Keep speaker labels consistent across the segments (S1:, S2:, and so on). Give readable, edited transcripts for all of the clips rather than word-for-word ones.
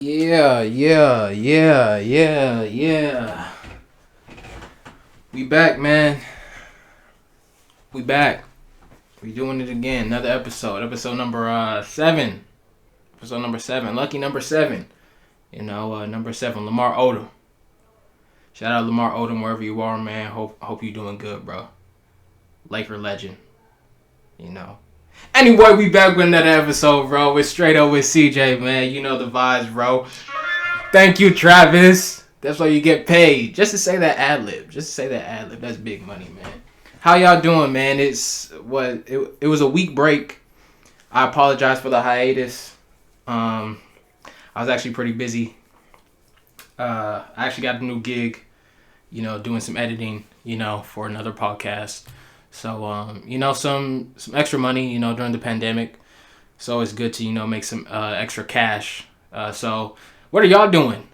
S1: Yeah. We back, man. We back. We doing it again. Another episode. Episode number 7. Episode number 7. Lucky number 7. Number 7. Lamar Odom. Shout out Lamar Odom wherever you are, man. Hope you doing good, bro. Laker legend. Anyway, we back with another episode, bro. We're straight up with SeeJayy, man. You know the vibes, bro. Thank you, Travis. That's why you get paid. Just to say that ad-lib. That's big money, man. How y'all doing, man? It was a week break. I apologize for the hiatus. I was actually pretty busy. I actually got a new gig, doing some editing, for another podcast. So, some extra money, during the pandemic. So it's good to, make some extra cash. So what are y'all doing?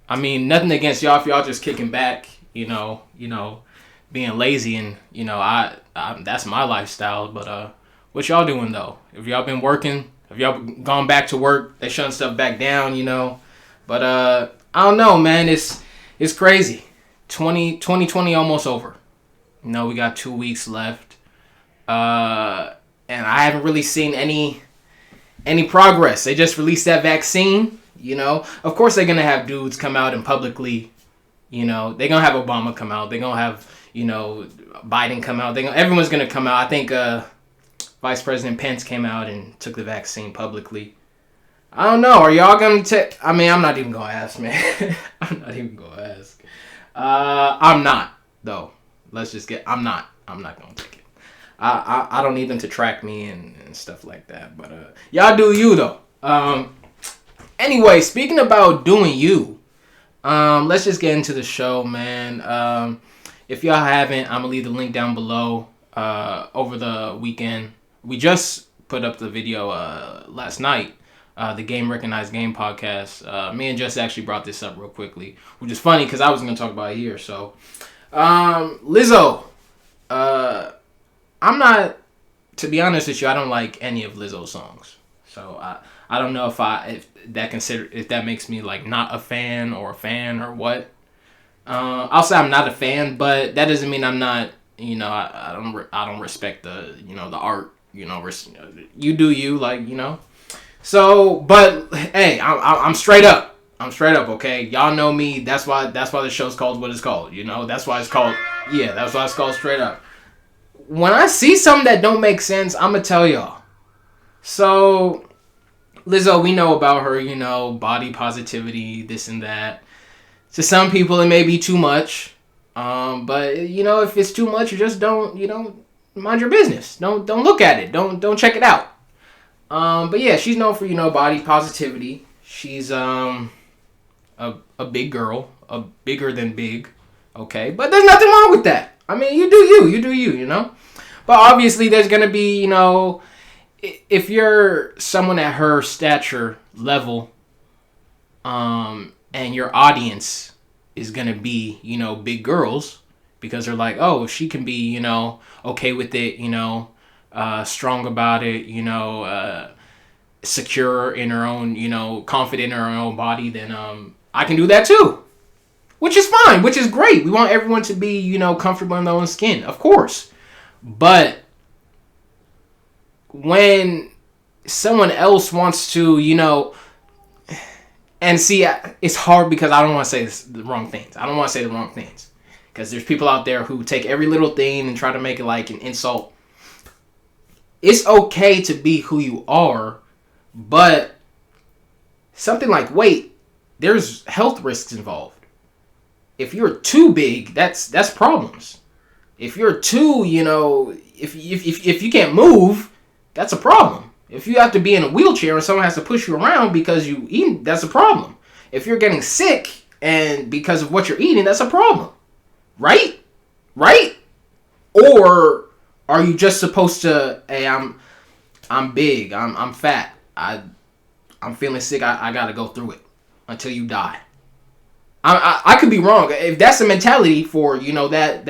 S1: I mean, nothing against y'all if y'all just kicking back, being lazy and, I that's my lifestyle. But what y'all doing, though? If y'all been working, if y'all gone back to work, they shutting stuff back down, But I don't know, man. It's crazy. 2020 almost over. We got 2 weeks left. And I haven't really seen any progress. They just released that vaccine, Of course they're going to have dudes come out and publicly, they're going to have Obama come out. They're going to have, Biden come out. Everyone's going to come out. I think Vice President Pence came out and took the vaccine publicly. I don't know. Are y'all going to take... I mean, I'm not even going to ask, man. I'm not even going to ask. I'm not, though. I'm not going to take it. I don't need them to track me and stuff like that. But y'all do you, though. Anyway, speaking about doing you, let's just get into the show, man. If y'all haven't, I'm going to leave the link down below. Over the weekend, we just put up the video last night. The Game Recognized Game podcast. Me and Jess actually brought this up real quickly, which is funny because I wasn't going to talk about it here. So, Lizzo. I'm not, to be honest with you, I don't like any of Lizzo's songs. So I don't know if that makes me like not a fan or what. I'll say I'm not a fan, but that doesn't mean I'm not. I don't respect the the art. You do you, So, but hey, I'm straight up. Okay, y'all know me. That's why the show's called what it's called. That's why it's called. Yeah, that's why it's called Straight Up. When I see something that don't make sense, I'm gonna tell y'all. So, Lizzo, we know about her. Body positivity, this and that. To some people, it may be too much. But if it's too much, you just don't. Mind your business. Don't look at it. Don't check it out. But yeah, she's known for body positivity. She's a big girl, bigger than big. Okay, but there's nothing wrong with that. I mean, you do you, But obviously, there's gonna be, if you're someone at her stature level, and your audience is gonna be, big girls, because they're like, oh, she can be, okay with it, strong about it, secure in her own, confident in her own body, then I can do that too. Which is fine, which is great. We want everyone to be, comfortable in their own skin, of course. But when someone else wants to, and see, it's hard because I don't want to say the wrong things. Because there's people out there who take every little thing and try to make it like an insult. It's okay to be who you are, but something like weight, there's health risks involved. If you're too big, that's problems. If you're too, if you can't move, that's a problem. If you have to be in a wheelchair and someone has to push you around because you eat, that's a problem. If you're getting sick and because of what you're eating, that's a problem. Right? Or are you just supposed to, hey, I'm big, I'm fat, I'm feeling sick, I gotta go through it until you die. I could be wrong. If that's the mentality for that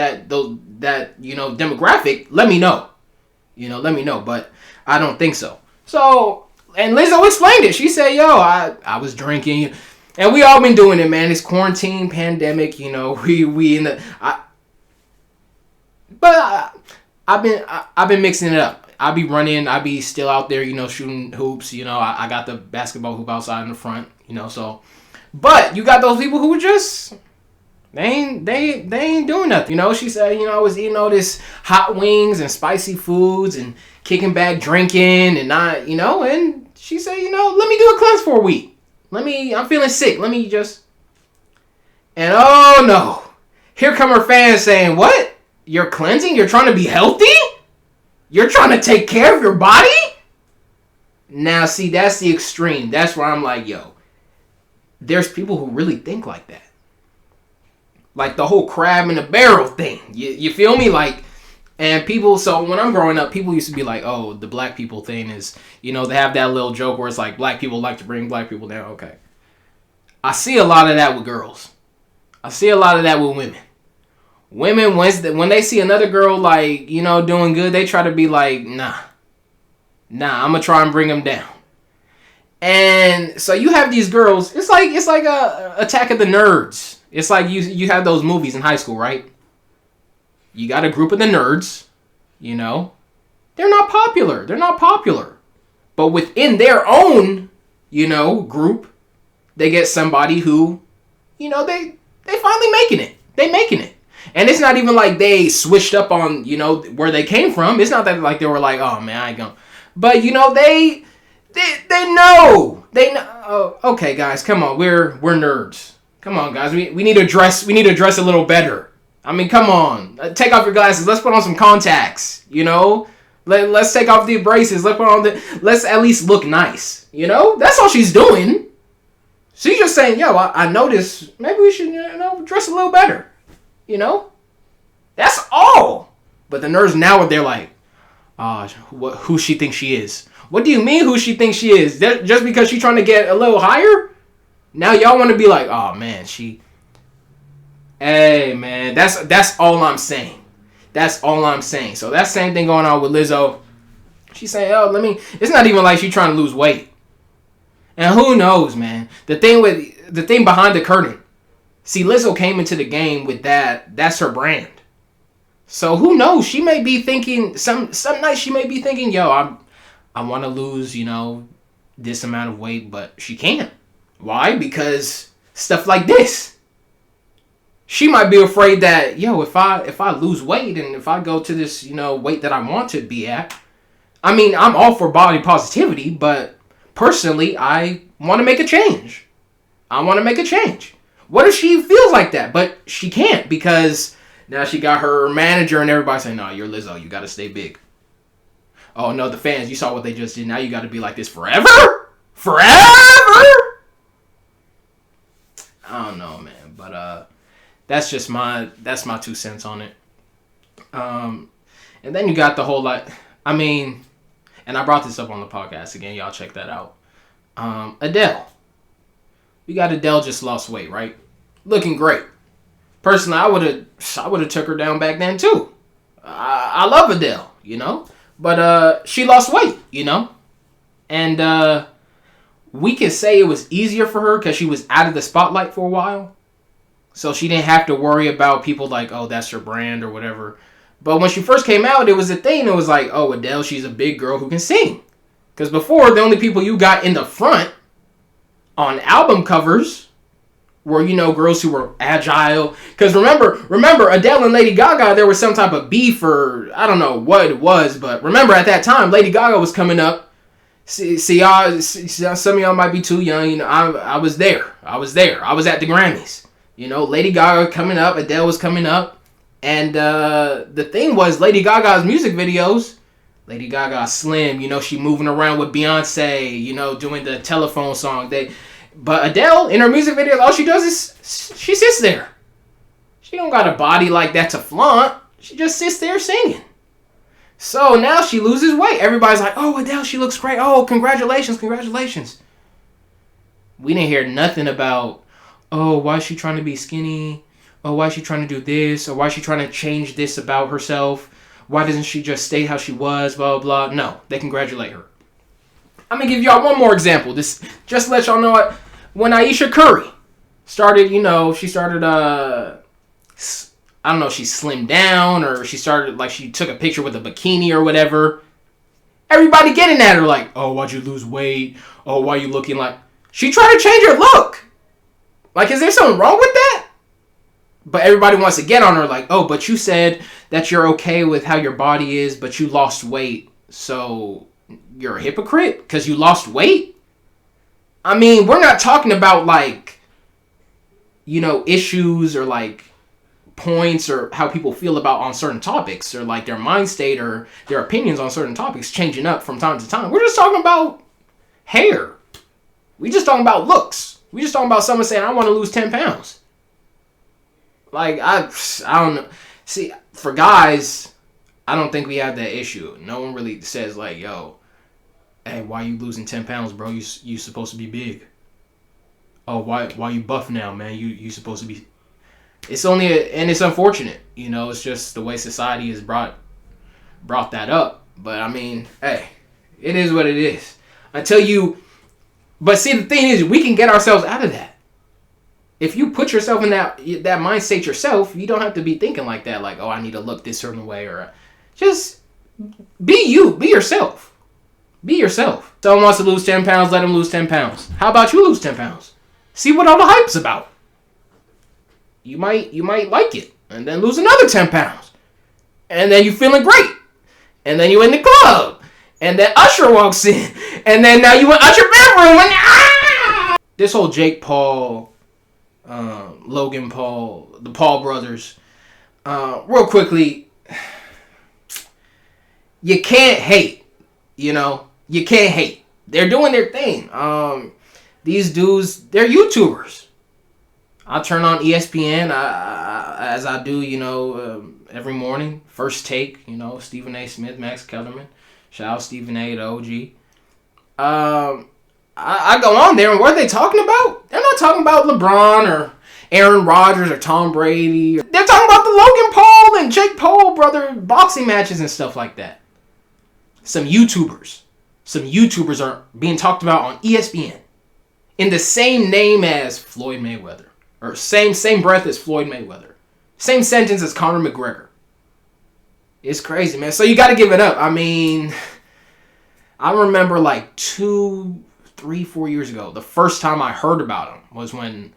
S1: demographic, let me know. But I don't think so. So And Lizzo explained it. She said, yo, I was drinking. And we all been doing it, man. It's quarantine, pandemic, you know. We in the... I've been mixing it up. I be running. I be still out there, you know, shooting hoops. You know, I got the basketball hoop outside in the front, you know, so... But you got those people who just... They ain't doing nothing. You know, she said, you know, I was eating all this hot wings and spicy foods and kicking back, drinking, and not, you know, and she said, you know, let me do a cleanse for a week. I'm feeling sick. Let me just... And oh no. Here come her fans saying, what? You're cleansing? You're trying to be healthy? You're trying to take care of your body? Now, see, that's the extreme. That's where I'm like, yo, there's people who really think like that. Like the whole crab in a barrel thing. You feel me? Like, and people, so when I'm growing up, people used to be like, oh, the black people thing is, you know, they have that little joke where it's like, black people like to bring black people down. Okay. I see a lot of that with girls. I see a lot of that with women. Women, when they see another girl, like, you know, doing good, they try to be like, nah, I'm going to try and bring them down. And so you have these girls, it's like a Attack of the Nerds. It's like you have those movies in high school, right? You got a group of the nerds, you know. They're not popular. But within their own, you know, group, they get somebody who, you know, they finally making it. They making it. And it's not even like they switched up on, you know, where they came from. It's not that like they were like, oh man, I ain't gonna. But you know, they know. They know. Oh, okay, guys, come on. We're nerds. Come on, guys. We need to dress. We need to dress a little better. I mean, come on. Take off your glasses. Let's put on some contacts. You know, let's take off the braces. Let's at least look nice. You know, that's all she's doing. She's just saying, yo, I noticed. Maybe we should, you know, dress a little better. You know, that's all. But the nerds now, they're like, who she thinks she is? What do you mean, who she thinks she is? Just because she's trying to get a little higher? Now y'all want to be like, oh man, hey man, that's all I'm saying. That's all I'm saying. So that same thing going on with Lizzo. She's saying, it's not even like she's trying to lose weight. And who knows, man? The thing behind the curtain. See, Lizzo came into the game with that. That's her brand. So who knows? She may be thinking, some nights she may be thinking, yo, I want to lose, you know, this amount of weight, but she can't. Why? Because stuff like this. She might be afraid that, yo, if I lose weight and if I go to this, you know, weight that I want to be at, I mean, I'm all for body positivity, but personally, I want to make a change. What if she feels like that? But she can't because now she got her manager and everybody saying, no, you're Lizzo. You got to stay big. Oh, no, the fans, you saw what they just did. Now you got to be like this forever? Forever? I don't know, man, but that's just my 2 cents on it. And then you got the whole I mean, and I brought this up on the podcast again. Y'all check that out. Adele. We got Adele just lost weight, right? Looking great. Personally, I would have took her down back then too. I love Adele, you know, but she lost weight, you know, and we can say it was easier for her because she was out of the spotlight for a while. So she didn't have to worry about people like, oh, that's her brand or whatever. But when she first came out, it was a thing. It was like, oh, Adele, she's a big girl who can sing. Because before, the only people you got in the front on album covers were, you know, girls who were agile. Because remember, Adele and Lady Gaga, there was some type of beef or I don't know what it was. But remember, at that time, Lady Gaga was coming up. See, y'all, some of y'all might be too young. You know, I was there. I was at the Grammys. You know, Lady Gaga coming up. Adele was coming up. And the thing was, Lady Gaga's music videos, Lady Gaga slim. You know, she moving around with Beyonce. You know, doing the telephone song. But Adele, in her music videos, all she does is she sits there. She don't got a body like that to flaunt. She just sits there singing. So now she loses weight. Everybody's like, oh, Adele, she looks great. Oh, congratulations. We didn't hear nothing about, oh, why is she trying to be skinny? Oh, why is she trying to do this? Or why is she trying to change this about herself? Why doesn't she just stay how she was? Blah, blah, blah. No, they congratulate her. I'm gonna give y'all one more example. This just to let y'all know what. When Ayesha Curry started, she started, I don't know if she slimmed down or she started, like, she took a picture with a bikini or whatever. Everybody getting at her like, oh, why'd you lose weight? Oh, why you looking like... She tried to change her look. Like, is there something wrong with that? But everybody wants to get on her like, oh, but you said that you're okay with how your body is, but you lost weight. So you're a hypocrite because you lost weight? I mean, we're not talking about, like, issues or, like, points or how people feel about on certain topics or, like, their mind state or their opinions on certain topics changing up from time to time. We're just talking about hair. We just talking about looks. We just talking about someone saying, I want to lose 10 pounds. Like, I don't know. See, for guys, I don't think we have that issue. No one really says, like, yo, hey, why you losing 10 pounds, bro? You supposed to be big. Oh, why you buff now, man? You supposed to be... It's and it's unfortunate. It's just the way society has brought that up. But, I mean, hey, it is what it is. But see, the thing is, we can get ourselves out of that. If you put yourself in that mind state yourself, you don't have to be thinking like that. Like, oh, I need to look this certain way. Or just be you. Be yourself. Be yourself. Someone wants to lose 10 pounds, let him lose 10 pounds. How about you lose 10 pounds? See what all the hype's about. You might like it. And then lose another 10 pounds. And then you feeling great. And then you in the club. And then Usher walks in. And then now you in Usher bedroom. And this whole Jake Paul, Logan Paul, the Paul brothers. Real quickly. You can't hate. You can't hate. They're doing their thing. These dudes, they're YouTubers. I turn on ESPN as I do, every morning. First Take, Stephen A. Smith, Max Kellerman. Shout out Stephen A. the OG. I go on there, and what are they talking about? They're not talking about LeBron or Aaron Rodgers or Tom Brady. They're talking about the Logan Paul and Jake Paul brother boxing matches and stuff like that. Some YouTubers are being talked about on ESPN in the same name as Floyd Mayweather, or same breath as Floyd Mayweather, same sentence as Conor McGregor. It's crazy, man. So you got to give it up. I mean, I remember like 2, 3, 4 years ago, the first time I heard about him was when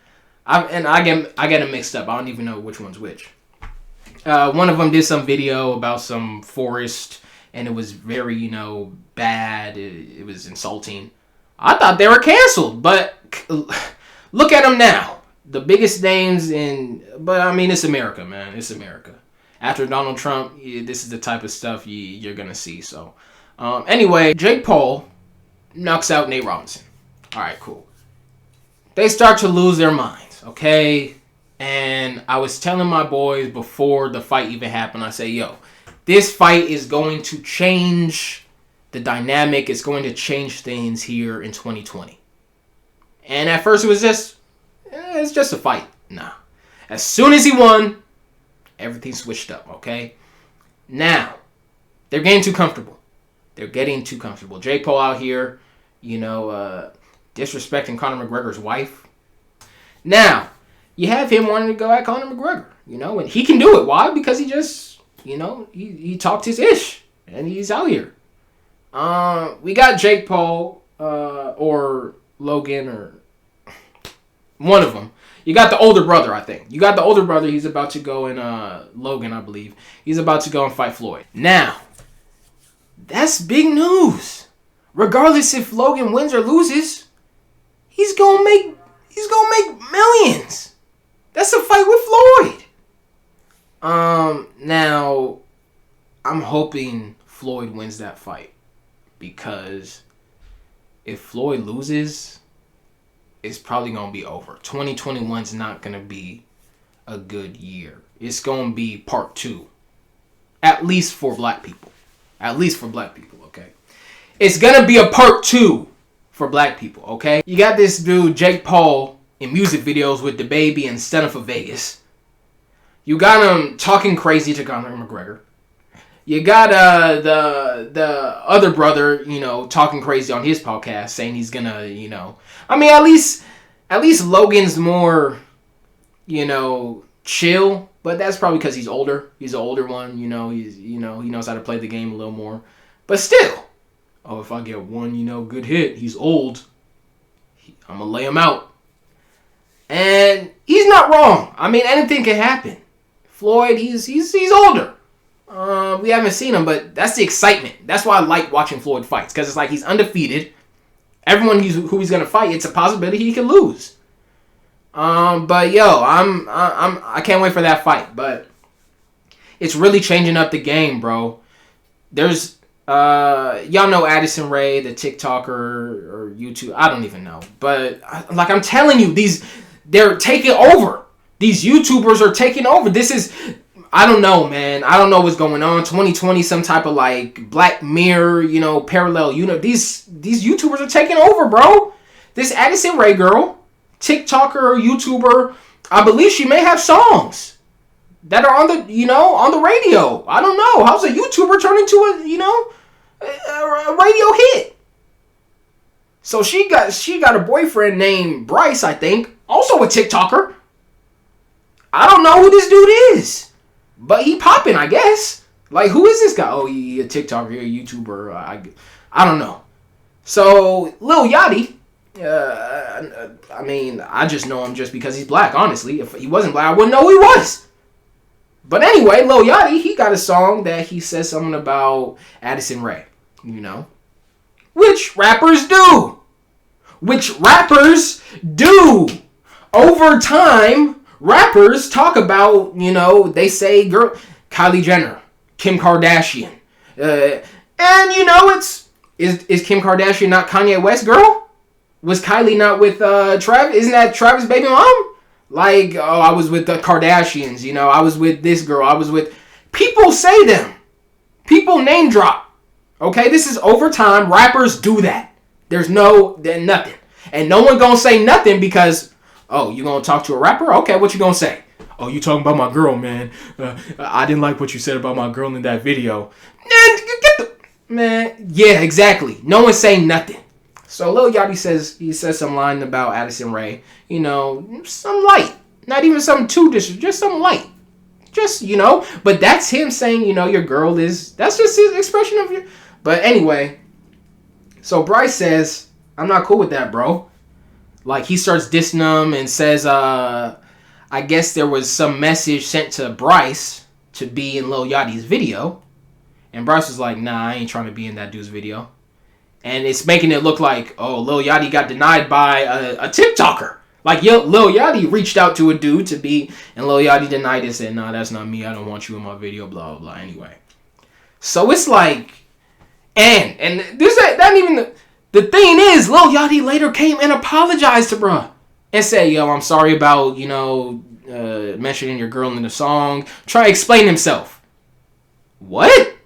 S1: I get them mixed up. I don't even know which one's which. One of them did some video about some forest. And it was very, bad. It was insulting. I thought they were canceled. But look at them now. The biggest names But, I mean, it's America, man. It's America. After Donald Trump, this is the type of stuff you're going to see. So, anyway, Jake Paul knocks out Nate Robinson. All right, cool. They start to lose their minds, okay? And I was telling my boys before the fight even happened, I say, yo, this fight is going to change the dynamic. It's going to change things here in 2020. And at first it was it's just a fight. Nah. As soon as he won, everything switched up, okay? Now, they're getting too comfortable. Jake Paul out here, disrespecting Conor McGregor's wife. Now, you have him wanting to go at Conor McGregor, and he can do it. Why? Because he just... he talked his ish, and he's out here. We got Jake Paul, or Logan, or one of them. You got the older brother, I think. He's about to go in, Logan, I believe. He's about to go and fight Floyd. Now, that's big news. Regardless if Logan wins or loses, he's gonna make millions. That's a fight with Floyd. Now, I'm hoping Floyd wins that fight, because if Floyd loses, it's probably going to be over. 2021's not going to be a good year. It's going to be part 2, at least for black people. Okay? It's going to be a part 2 for black people, okay? You got this dude, Jake Paul, in music videos with DaBaby and Stunna for Vegas. You got him talking crazy to Conor McGregor. You got the other brother, talking crazy on his podcast, saying he's gonna, I mean, at least Logan's more, chill. But that's probably because he's older. He's an older one, he knows how to play the game a little more. But still, if I get one, good hit, he's old. I'm gonna lay him out. And he's not wrong. I mean, anything can happen. Floyd, he's older. We haven't seen him, but that's the excitement. That's why I like watching Floyd fights, because it's like he's undefeated. Everyone who he's gonna fight, it's a possibility he could lose. But yo, I can't wait for that fight. But it's really changing up the game, bro. There's y'all know Addison Rae, the TikToker or YouTube. I don't even know, but I'm telling you, they're taking over. These YouTubers are taking over. This is, I don't know, man. I don't know what's going on. 2020, some type of like Black Mirror, parallel These YouTubers are taking over, bro. This Addison Rae girl, TikToker or YouTuber, I believe she may have songs that are on the radio. I don't know. How's a YouTuber turn into a radio hit? So she got a boyfriend named Bryce, I think, also a TikToker. I don't know who this dude is, but he popping, I guess. Like, who is this guy? Oh, he a TikToker, a YouTuber. I don't know. So Lil Yachty, I mean, I just know him just because he's black. Honestly, if he wasn't black, I wouldn't know who he was. But anyway, Lil Yachty, he got a song that he says something about Addison Rae, which rappers do. Over time, rappers talk about, they say, girl, Kylie Jenner, Kim Kardashian. And, is Kim Kardashian not Kanye West, girl? Was Kylie not with Travis? Isn't that Travis' baby mom? Like, I was with the Kardashians, I was with this girl. I was with... People say them. People name drop. Okay, this is over time. Rappers do that. There's nothing. And no one gonna say nothing because, you gonna talk to a rapper? Okay, what you gonna say? Oh, you talking about my girl, man. I didn't like what you said about my girl in that video. Man, yeah, exactly. No one's saying nothing. So Lil Yachty says some line about Addison Rae. Some light. Not even something too disrespectful. Just some light. Just, But that's him saying, your girl is... That's just his expression of your... But anyway. So Bryce says, I'm not cool with that, bro. Like, he starts dissing him and says, I guess there was some message sent to Bryce to be in Lil Yachty's video. And Bryce was like, nah, I ain't trying to be in that dude's video. And it's making it look like, Lil Yachty got denied by a TikToker. Like, Lil Yachty reached out to a dude to be, and Lil Yachty denied it and said, nah, that's not me. I don't want you in my video, blah, blah, blah. Anyway. So it's like, and this that even, the thing is, Lil Yachty later came and apologized to bruh. And said, I'm sorry about, mentioning your girl in the song. Try to explain himself. What?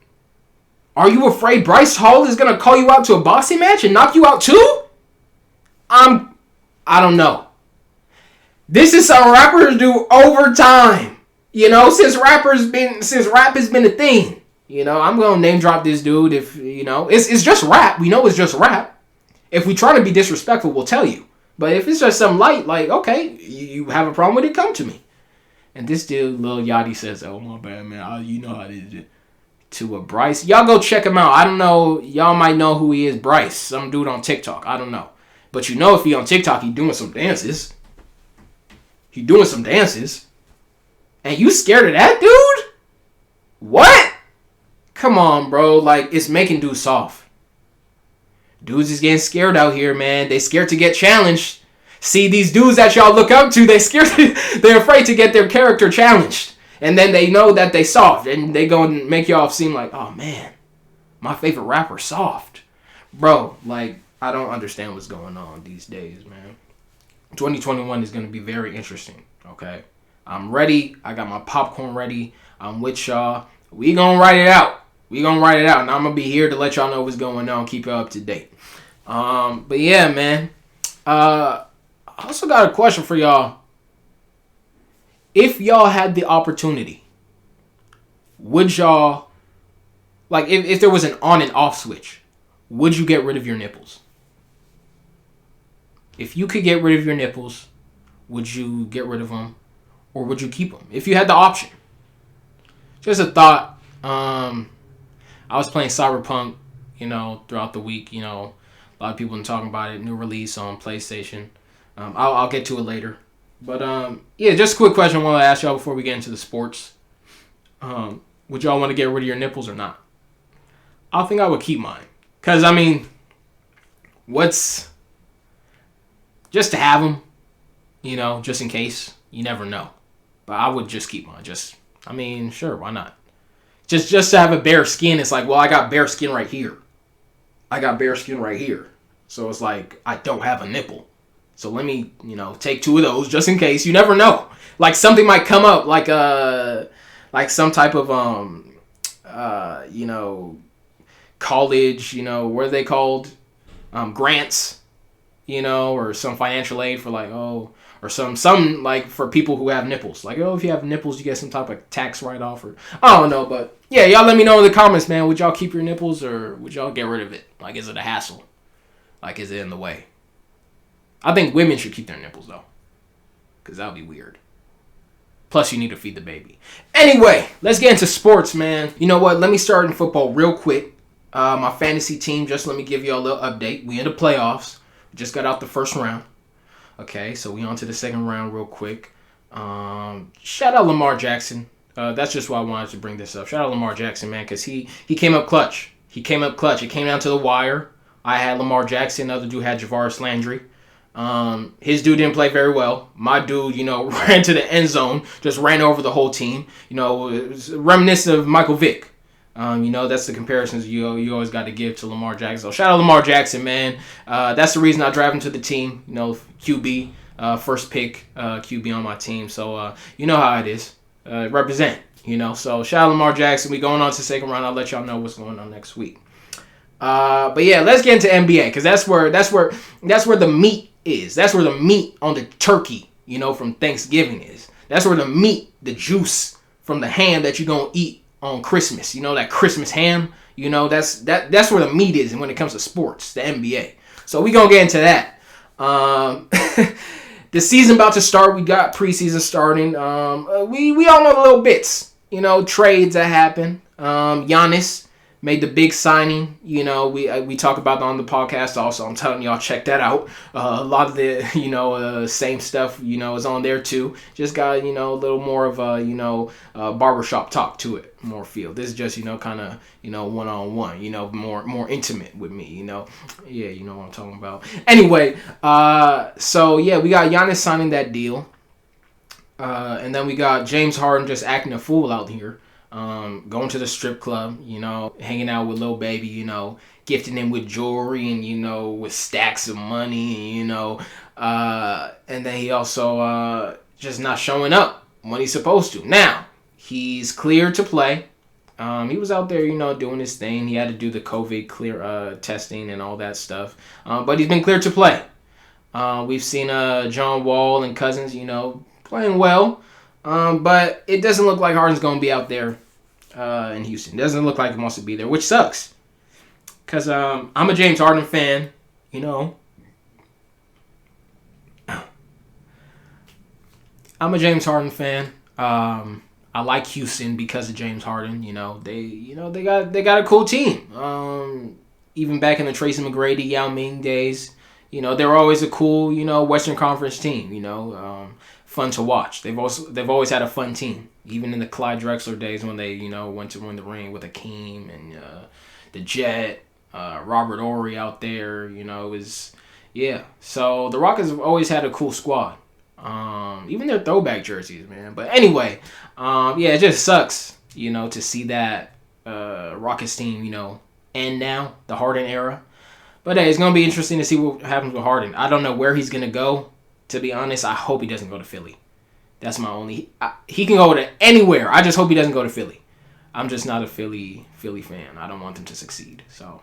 S1: Are you afraid Bryce Hall is going to call you out to a boxing match and knock you out too? I don't know. This is something rappers do over time. Since rap has been a thing. I'm going to name drop this dude if, it's just rap. We know it's just rap. If we try to be disrespectful, we'll tell you. But if it's just some light, like, okay, you have a problem with it, come to me. And this dude, Lil Yachty, says, oh, my bad, man. You know how it is. To a Bryce. Y'all go check him out. I don't know. Y'all might know who he is. Bryce. Some dude on TikTok. I don't know. But if he on TikTok, he doing some dances. And you scared of that dude? What? Come on, bro. Like, it's making dudes soft. Dudes is getting scared out here, man. They scared to get challenged. See, these dudes that y'all look up to, they're afraid to get their character challenged. And then they know that they soft. And they go and make y'all seem like, oh, man, my favorite rapper soft. Bro, like, I don't understand what's going on these days, man. 2021 is going to be very interesting, okay? I'm ready. I got my popcorn ready. I'm with y'all. We going to write it out. And I'm going to be here to let y'all know what's going on. Keep you up to date. But, yeah, man. I also got a question for y'all. If y'all had the opportunity, would y'all Like, if there was an on and off switch, would you get rid of your nipples? If you could get rid of your nipples, would you get rid of them? Or would you keep them? If you had the option. Just a thought. I was playing Cyberpunk, throughout the week. A lot of people have been talking about it. New release on PlayStation. I'll get to it later. But, just a quick question I want to ask y'all before we get into the sports. Would y'all want to get rid of your nipples or not? I think I would keep mine. Because, just to have them, just in case. You never know. But I would just keep mine. Sure, why not? Just to have a bare skin, it's like, well, I got bare skin right here. So it's like, I don't have a nipple. So let me, take 2 of those just in case. You never know. Like something might come up, like some type of college, what are they called? Grants, or some financial aid for or some like for people who have nipples. Like, if you have nipples, you get some type of tax write-off, or I don't know. But yeah, y'all let me know in the comments, man. Would y'all keep your nipples or would y'all get rid of it? Like, is it a hassle? Like, is it in the way? I think women should keep their nipples, though. Because that would be weird. Plus, you need to feed the baby. Anyway, let's get into sports, man. You know what? Let me start in football real quick. My fantasy team, just let me give you a little update. We in the playoffs. We just got out the first round. Okay, so we on to the second round real quick. Shout out Lamar Jackson. That's just why I wanted to bring this up. Shout out Lamar Jackson, man, because he came up clutch. It came down to the wire. I had Lamar Jackson. The other dude had Javaris Landry. His dude didn't play very well. My dude, ran to the end zone, just ran over the whole team. It was reminiscent of Michael Vick. That's the comparisons you always got to give to Lamar Jackson. So shout out Lamar Jackson, man. That's the reason I drive him to the team. QB, first pick, QB on my team. So you know how it is. Represent. So shout out Lamar Jackson. We going on to the second round. I'll let y'all know what's going on next week. But yeah, let's get into NBA because that's where the meat is. That's where the meat on the turkey, from Thanksgiving is. That's where the meat, the juice from the ham that you're gonna eat on Christmas. That Christmas ham. That's where the meat is, and when it comes to sports, the NBA. So we gonna get into that. The season about to start. We got preseason starting. We all know the little bits. Trades that happen. Giannis made the big signing. We talk about that on the podcast also. I'm telling y'all, check that out. A lot of the, same stuff, is on there too. Just got, a little more of a, barbershop talk to it. More feel. This is just, kind of, one-on-one, more intimate with me, Yeah, you know what I'm talking about. Anyway, so yeah, we got Giannis signing that deal. And then we got James Harden just acting a fool out here. Going to the strip club, hanging out with Lil Baby, gifting him with jewelry and, with stacks of money, and then he also, just not showing up when he's supposed to. Now, he's cleared to play. He was out there, doing his thing. He had to do the COVID clear, testing and all that stuff. But he's been cleared to play. We've seen, John Wall and Cousins, playing well. But it doesn't look like Harden's going to be out there in Houston. It doesn't look like he wants to be there, which sucks. Because I'm a James Harden fan, I'm a James Harden fan. I like Houston because of James Harden. They got a cool team. Even back in the Tracy McGrady, Yao Ming days, they were always a cool, Western Conference team, fun to watch. They've always had a fun team, even in the Clyde Drexler days when they went to win the ring with Akeem and the Jet, Robert Horry out there. It was So the Rockets have always had a cool squad, even their throwback jerseys, man. But anyway, it just sucks to see that Rockets team end now, the Harden era. But hey, it's gonna be interesting to see what happens with Harden. I don't know where he's gonna go. To be honest, I hope he doesn't go to Philly. That's my only... he can go to anywhere. I just hope he doesn't go to Philly. I'm just not a Philly fan. I don't want them to succeed. So,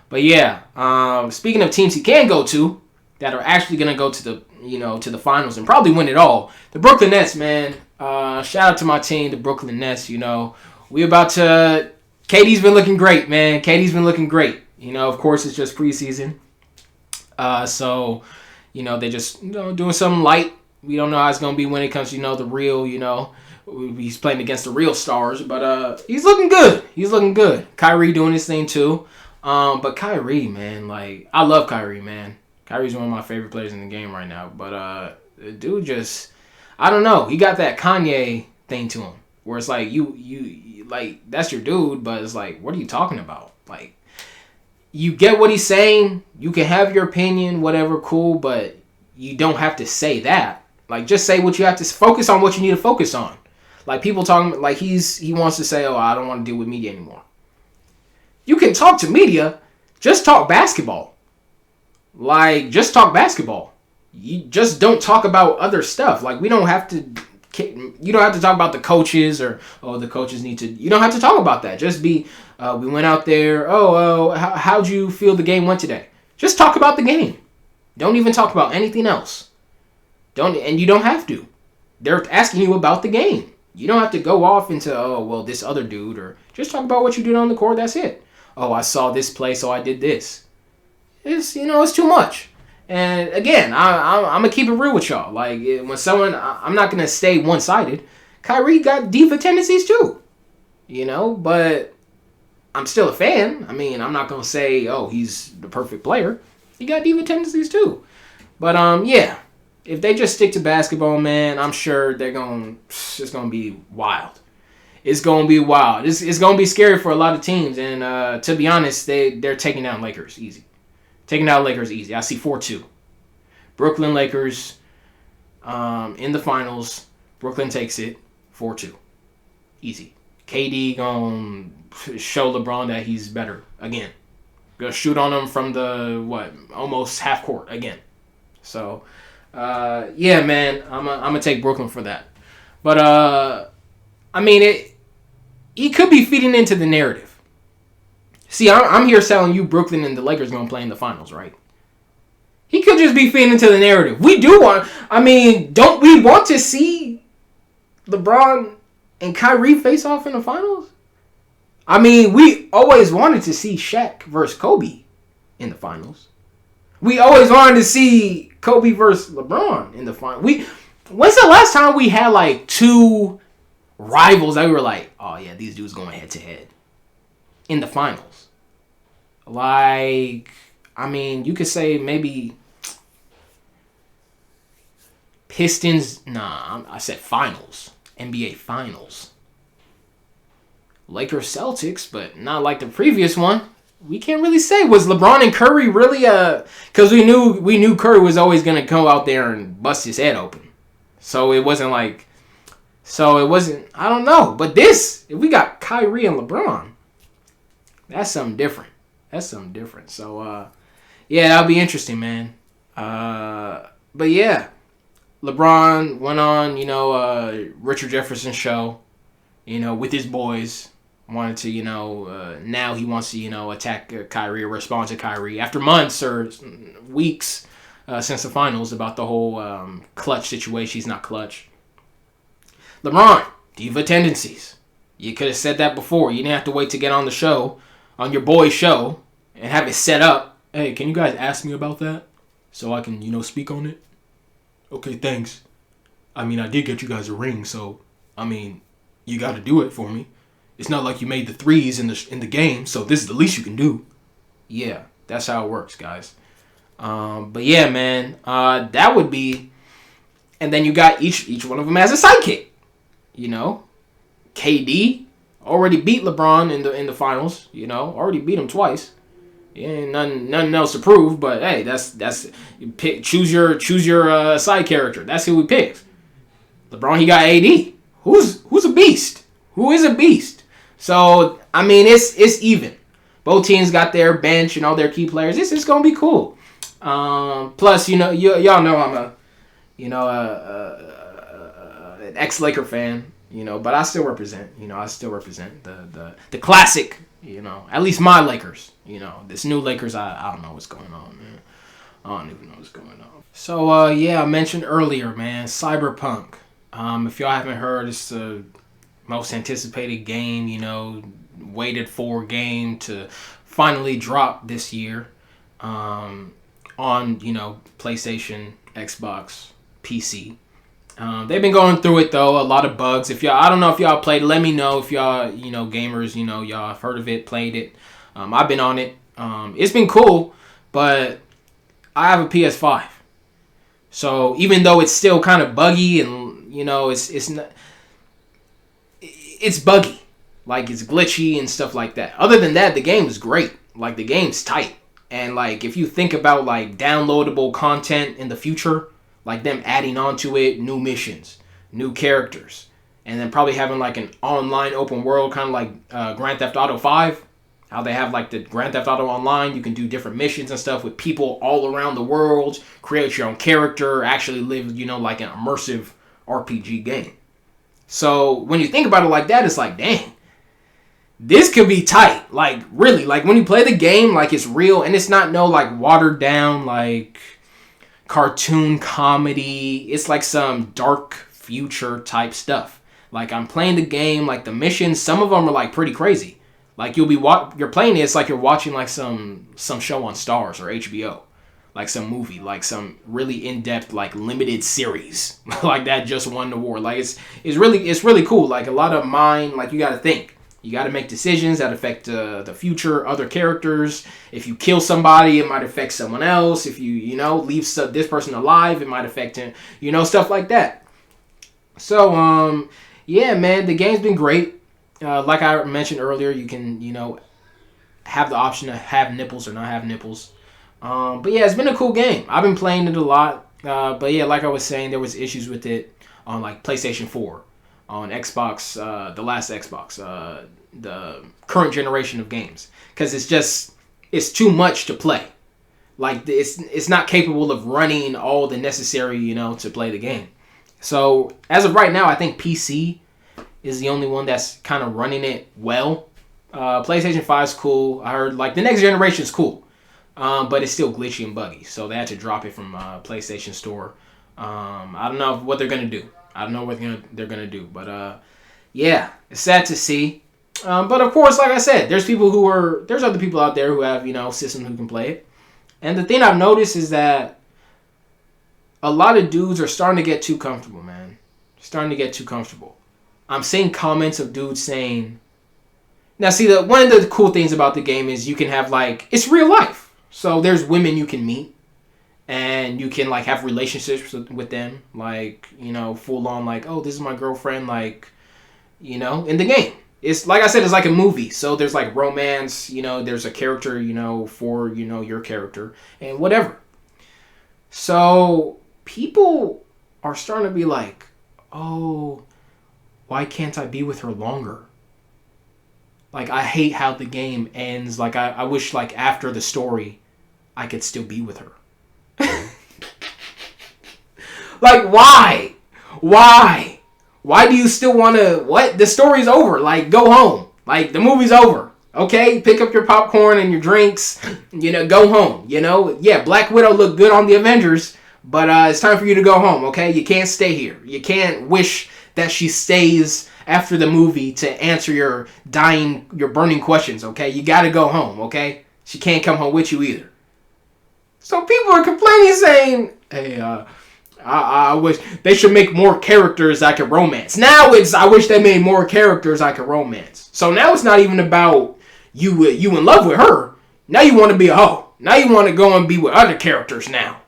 S1: but yeah, speaking of teams he can go to that are actually going to go to the to the finals and probably win it all, the Brooklyn Nets, man. Shout out to my team, the Brooklyn Nets. We about to KD's been looking great, man. KD's been looking great. You know, of course, it's just preseason. So, you know, they just, you know, doing something light. We don't know how it's going to be when it comes to, you know, the real, you know, he's playing against the real stars. But he's looking good. He's looking good. Kyrie doing his thing, too. But Kyrie, man, like, I love Kyrie, man. Kyrie's one of my favorite players in the game right now. But the dude just, I don't know. He got that Kanye thing to him. Where it's like, you like, that's your dude. But it's like, what are you talking about? Like, you get what he's saying. You can have your opinion, whatever, cool. But you don't have to say that. Like, just say what you have to, focus on what you need to focus on. Like, people talking, like, he wants to say, oh, I don't want to deal with media anymore. You can talk to media. Just talk basketball. Like, just talk basketball. You just don't talk about other stuff. Like, we don't have to, you don't have to talk about the coaches or, oh, the coaches need to, you don't have to talk about that. Just be, we went out there, how'd you feel the game went today? Just talk about the game. Don't even talk about anything else. And you don't have to. They're asking you about the game. You don't have to go off into, oh, well, this other dude, or just talk about what you did on the court, that's it. Oh, I saw this play, so I did this. It's, you know, it's too much. And again, I'm going to keep it real with y'all. Like, when someone, I'm not going to stay one-sided. Kyrie got diva tendencies too. You know, but I'm still a fan. I mean, I'm not going to say, oh, he's the perfect player. He got diva tendencies too. But, yeah. If they just stick to basketball, man, I'm sure it's going to be wild. It's going to be wild. It's going to be scary for a lot of teams. And to be honest, they're taking down Lakers easy. Taking down Lakers easy. I see 4-2. Brooklyn Lakers in the finals. Brooklyn takes it 4-2. Easy. KD going to show LeBron that he's better again. Going to shoot on him from the, almost half court again. So, yeah, man, I'm gonna take Brooklyn for that. But I mean, he could be feeding into the narrative. See, I'm here telling you Brooklyn and the Lakers gonna play in the finals, right? He could just be feeding into the narrative. We do want. I mean, don't we want to see LeBron and Kyrie face off in the finals? I mean, we always wanted to see Shaq versus Kobe in the finals. We always wanted to see Kobe versus LeBron in the final. When's the last time we had like two rivals that we were like, oh yeah, these dudes going head to head in the finals? Like, I mean, you could say maybe Pistons. Nah, I said finals. NBA finals. Lakers Celtics, but not like the previous one. We can't really say. Was LeBron and Curry really because we knew Curry was always gonna go out there and bust his head open. So it wasn't. I don't know. But this, if we got Kyrie and LeBron, that's something different. So yeah, that'll be interesting, man. But yeah, LeBron went on, Richard Jefferson's show, with his boys. Wanted to, now he wants to, attack Kyrie or respond to Kyrie after months or weeks since the finals about the whole clutch situation. He's not clutch. LeBron, diva tendencies. You could have said that before. You didn't have to wait to get on the show, on your boy's show, and have it set up. Hey, can you guys ask me about that so I can, speak on it? Okay, thanks. I mean, I did get you guys a ring, so, I mean, you got to do it for me. It's not like you made the threes in the game, so this is the least you can do. Yeah, that's how it works, guys. But yeah, man, that would be, and then you got each one of them as a sidekick. KD already beat LeBron in the finals. Already beat him twice. Yeah, nothing else to prove. But hey, that's you pick, choose your side character. That's who we picked. LeBron, he got AD. Who's a beast? Who is a beast? So, I mean, it's even. Both teams got their bench and all their key players. It's going to be cool. Plus, y'all know I'm an ex-Laker fan, but I still represent. I still represent the classic, at least my Lakers. This new Lakers, I don't know what's going on, man. I don't even know what's going on. So, yeah, I mentioned earlier, man, Cyberpunk. If y'all haven't heard, it's the most anticipated game, waited for game to finally drop this year on, PlayStation, Xbox, PC. They've been going through it though, a lot of bugs. I don't know if y'all played. Let me know if y'all, gamers, y'all have heard of it, played it. I've been on it. It's been cool, but I have a PS5, so even though it's still kind of buggy and it's not, it's buggy, like it's glitchy and stuff like that. Other than that, the game is great. Like the game's tight, and like if you think about like downloadable content in the future. Like them adding onto it new missions, new characters, and then probably having like an online open world, kind of like Grand Theft Auto 5. How they have like the Grand Theft Auto Online, you can do different missions and stuff with people all around the world, create your own character, actually live, like an immersive RPG game. So when you think about it like that, it's like, dang, this could be tight. Like really, like when you play the game, like it's real and it's not no like watered down like cartoon comedy. It's like some dark future type stuff. Like I'm playing the game, like the missions, some of them are like pretty crazy. Like you're playing it, it's like you're watching like some show on Stars or HBO, like some movie, like some really in-depth like limited series like that just won the award. Like it's really cool. Like a lot of mind, like you got to think. You got to make decisions that affect the future, other characters. If you kill somebody, it might affect someone else. If you, leave this person alive, it might affect him. Stuff like that. So, yeah, man, the game's been great. Like I mentioned earlier, you can, have the option to have nipples or not have nipples. But yeah, it's been a cool game. I've been playing it a lot. But yeah, like I was saying, there was issues with it on like PlayStation 4. On Xbox, the last Xbox, the current generation of games, because it's too much to play. Like it's not capable of running all the necessary, to play the game. So as of right now, I think PC is the only one that's kind of running it well. PlayStation 5 is cool. I heard like the next generation is cool, but it's still glitchy and buggy. So they had to drop it from PlayStation Store. I don't know what they're gonna do. I don't know what they're gonna do, but yeah, it's sad to see. But of course, like I said, there's other people out there who have systems who can play it. And the thing I've noticed is that a lot of dudes are starting to get too comfortable, man. Starting to get too comfortable. I'm seeing comments of dudes saying, now see, one of the cool things about the game is you can have like it's real life. So there's women you can meet. And you can like have relationships with them, like full on, like, oh, this is my girlfriend, like, in the game. It's like I said, it's like a movie. So there's like romance, there's a character, for your character and whatever. So people are starting to be like, oh, why can't I be with her longer? Like I hate how the game ends. Like I wish like after the story, I could still be with her. Like why do you still want to what? The story's over. Like go home. Like the movie's over. Okay, pick up your popcorn and your drinks, go home. Yeah, Black Widow looked good on the Avengers, but it's time for you to go home. Okay, you can't stay here. You can't wish that she stays after the movie to answer your burning questions. Okay, you got to go home. Okay, she can't come home with you either. So people are complaining, saying, hey, I wish they should make more characters I can romance. Now it's, I wish they made more characters I can romance. So now it's not even about you in love with her. Now you want to be a hoe. Now you want to go and be with other characters now.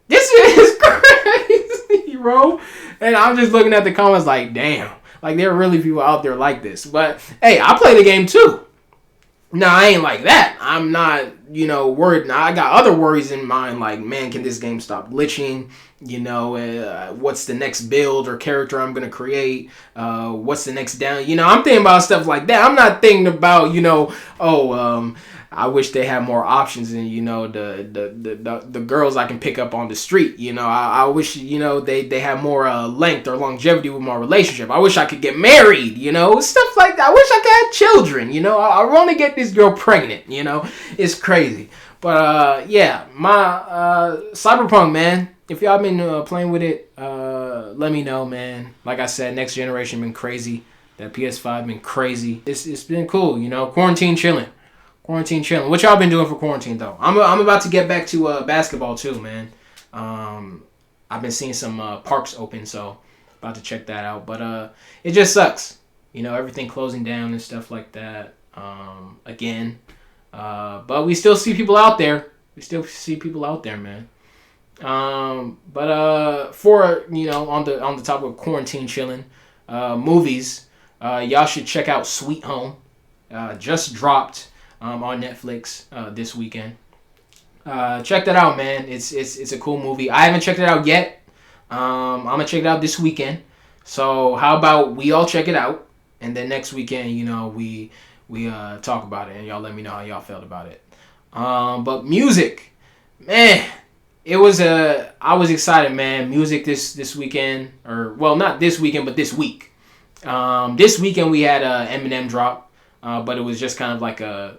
S1: This is crazy, bro. And I'm just looking at the comments like, damn. Like, there are really people out there like this. But, hey, I play the game too. No, I ain't like that. I'm not, worried. Now, I got other worries in mind, like, man, can this game stop glitching? What's the next build or character I'm going to create? What's the next down? I'm thinking about stuff like that. I'm not thinking about, I wish they had more options and, the girls I can pick up on the street. I wish, they had more length or longevity with my relationship. I wish I could get married, stuff like that. I wish I could have children, I want to get this girl pregnant, it's crazy. But, yeah, my Cyberpunk, man, if y'all been playing with it, let me know, man. Like I said, next generation been crazy. That PS5 been crazy. It's been cool, you know. Quarantine chilling. What y'all been doing for quarantine though? I'm about to get back to basketball too, man. I've been seeing some parks open, so about to check that out. But it just sucks, you know, everything closing down and stuff like that. Again, but we still see people out there. Man. But for, you know, on the topic of quarantine chilling, movies, y'all should check out Sweet Home. Just dropped on Netflix this weekend. Check that out, man. It's a cool movie. I haven't checked it out yet. I'm gonna check it out this weekend. So how about we all check it out, and then next weekend, you know, we talk about it, and y'all let me know how y'all felt about it. But music, man, I was excited, man. Music this weekend, or well, not this weekend, but this week. This weekend we had Eminem drop, but it was just kind of like a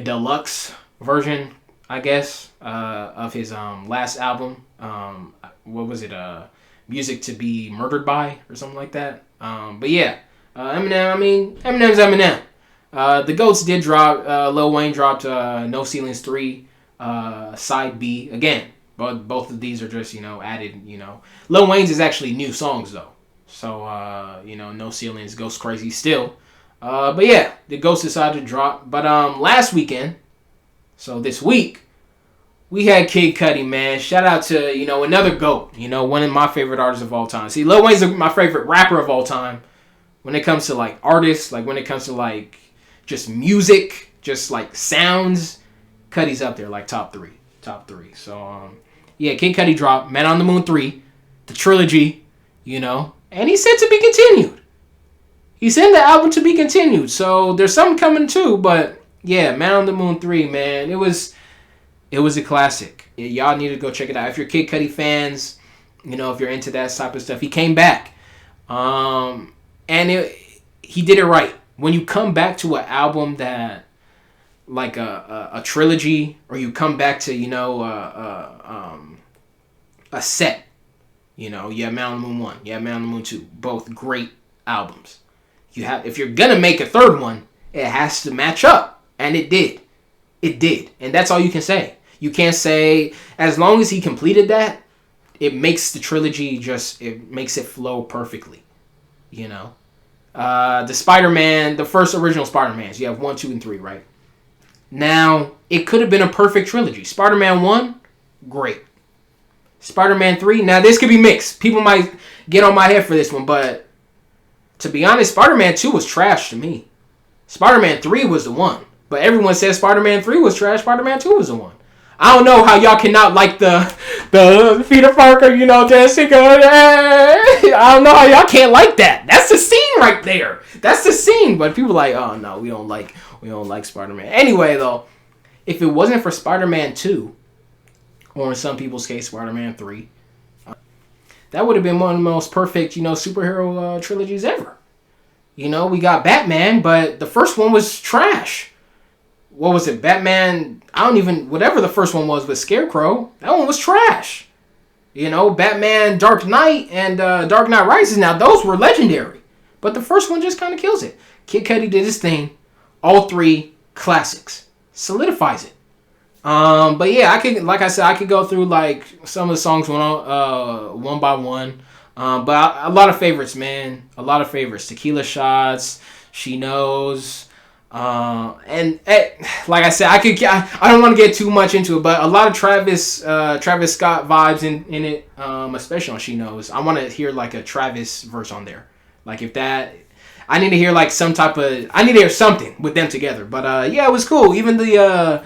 S1: deluxe version, I guess, of his last album. What was it? Music to be Murdered By, or something like that. But yeah, Eminem. I mean, Eminem's Eminem. The GOATs did drop. Lil Wayne dropped No Ceilings 3, Side B. Again, both of these are just, you know, added, you know. Lil Wayne's is actually new songs, though. So, you know, No Ceilings goes crazy still. But yeah, the GOATs decided to drop. But last weekend, so this week, we had Kid Cudi, man. Shout out to, you know, another GOAT. You know, one of my favorite artists of all time. See, Lil Wayne's my favorite rapper of all time. When it comes to, like, artists, like, when it comes to, like, just music, just, like, sounds, Cudi's up there, like, top three. So, yeah, Kid Cudi dropped Man on the Moon 3, the trilogy, you know, and he said to be continued. He sent the album to be continued, so there's something coming too, but, yeah, Man on the Moon 3, man, it was a classic. Y'all need to go check it out. If you're Kid Cudi fans, you know, if you're into that type of stuff, he came back. And he did it right. When you come back to an album that, like a trilogy, or you come back to, you know, a set, you know, you have Man on the Moon 1, you have Man on the Moon 2, both great albums. If you're gonna make a third one, it has to match up, and it did, and that's all you can say. You can't say, as long as he completed that, it makes the trilogy it makes it flow perfectly. You know, the Spider-Man, the first original Spider-Mans, you have 1, 2, and 3, right? Now, it could have been a perfect trilogy. Spider-Man 1, great. Spider-Man 3, now this could be mixed. People might get on my head for this one, but to be honest, Spider-Man 2 was trash to me. Spider-Man 3 was the one, but everyone says Spider-Man 3 was trash, Spider-Man 2 was the one. I don't know how y'all cannot like the Peter Parker, you know, Jessica. I don't know how y'all can't like that. That's the scene right there. That's the scene. But people are like, oh no, we don't like Spider-Man. Anyway, though, if it wasn't for Spider-Man 2, or in some people's case, Spider-Man 3, that would have been one of the most perfect, you know, superhero trilogies ever. You know, we got Batman, but the first one was trash. What was it? Batman, whatever the first one was with Scarecrow, that one was trash. You know, Batman Dark Knight and Dark Knight Rises, now those were legendary. But the first one just kind of kills it. Kid Cudi did his thing. All 3 classics. Solidifies it. But yeah, I could go through like some of the songs one by one. But a lot of favorites, man. A lot of favorites. Tequila Shots, She Knows. And like I said, I don't want to get too much into it, but a lot of Travis Scott vibes in it, especially on She Knows. I want to hear like a Travis verse on there. Like I need to hear like I need to hear something with them together. But yeah, it was cool. Even the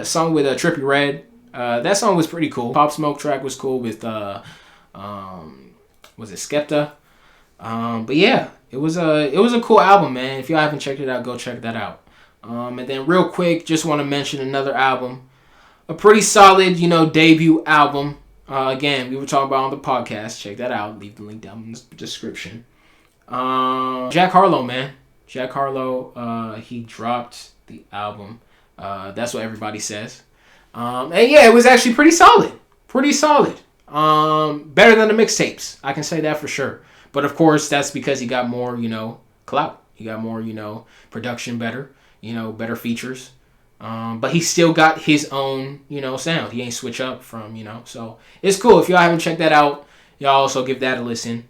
S1: song with Trippie Redd, that song was pretty cool. Pop Smoke track was cool with was it Skepta? But yeah, it was a cool album, man. If y'all haven't checked it out, go check that out. And then real quick, just want to mention another album, a pretty solid, you know, debut album. Again, we were talking about on the podcast. Check that out. Leave the link down in the description. Jack Harlow, man. Jack Harlow, he dropped the album. That's what everybody says. And yeah, it was actually pretty solid. Better than the mixtapes. I can say that for sure. But of course, that's because he got more, clout. He got more, production better, better features. But he still got his own, sound. He ain't switch up from, So it's cool. If y'all haven't checked that out, y'all also give that a listen.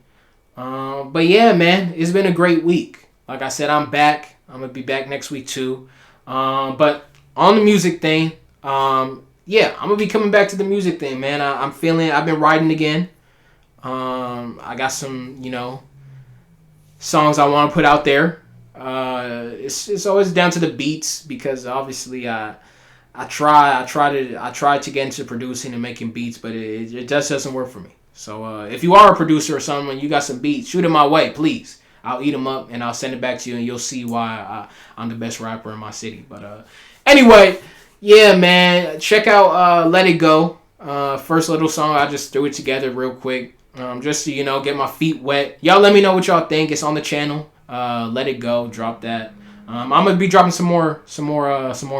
S1: But yeah, man, it's been a great week. Like I said, I'm back. I'm going to be back next week too. But on the music thing, yeah, I'm going to be coming back to the music thing, man. I'm feeling, I've been writing again. I got some, songs I want to put out there. It's always down to the beats because obviously I try to get into producing and making beats, but it just doesn't work for me. So if you are a producer or someone, you got some beats, shoot them my way, please. I'll eat them up and I'll send it back to you, and you'll see why I'm the best rapper in my city. But anyway, yeah, man, check out Let It Go. First little song, I just threw it together real quick. Just to, get my feet wet. Y'all let me know what y'all think. It's on the channel. Let It Go. Drop that. I'm gonna be dropping some more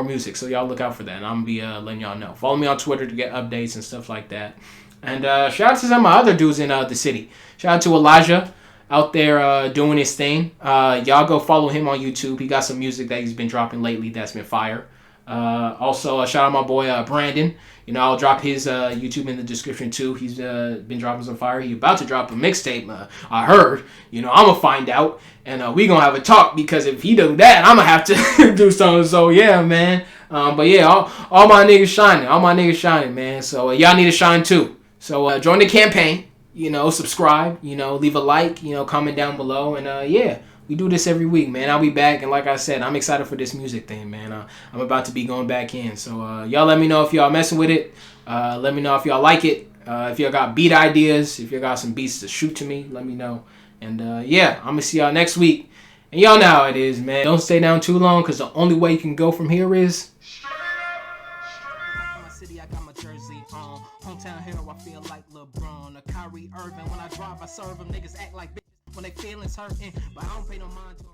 S1: music, so y'all look out for that. And I'm gonna be letting y'all know. Follow me on Twitter to get updates and stuff like that. And shout out to some of my other dudes in the city. Shout out to Elijvh out there doing his thing. Y'all go follow him on YouTube. He got some music that he's been dropping lately that's been fire. Also, shout out my boy Brandon. I'll drop his YouTube in the description too. He's been dropping some fire. He's about to drop a mixtape. I heard. I'm gonna find out, and we gonna have a talk because if he do that, I'm gonna have to do something. So yeah, man. But yeah, all my niggas shining. All my niggas shining, man. So y'all need to shine too. So join the campaign. Subscribe. Leave a like. Comment down below, and yeah. We do this every week, man. I'll be back, and like I said, I'm excited for this music thing, man. I'm about to be going back in. So y'all let me know if y'all messing with it. Let me know if y'all like it. If y'all got beat ideas, if y'all got some beats to shoot to me, let me know. And yeah, I'm going to see y'all next week. And y'all know how it is, man. Don't stay down too long, because the only way you can go from here is... Hometown hero, I feel like LeBron. A Kyrie Irving. When I drive, I serve them. Niggas act like bitches when they feelings hurting, but I don't pay no mind to them.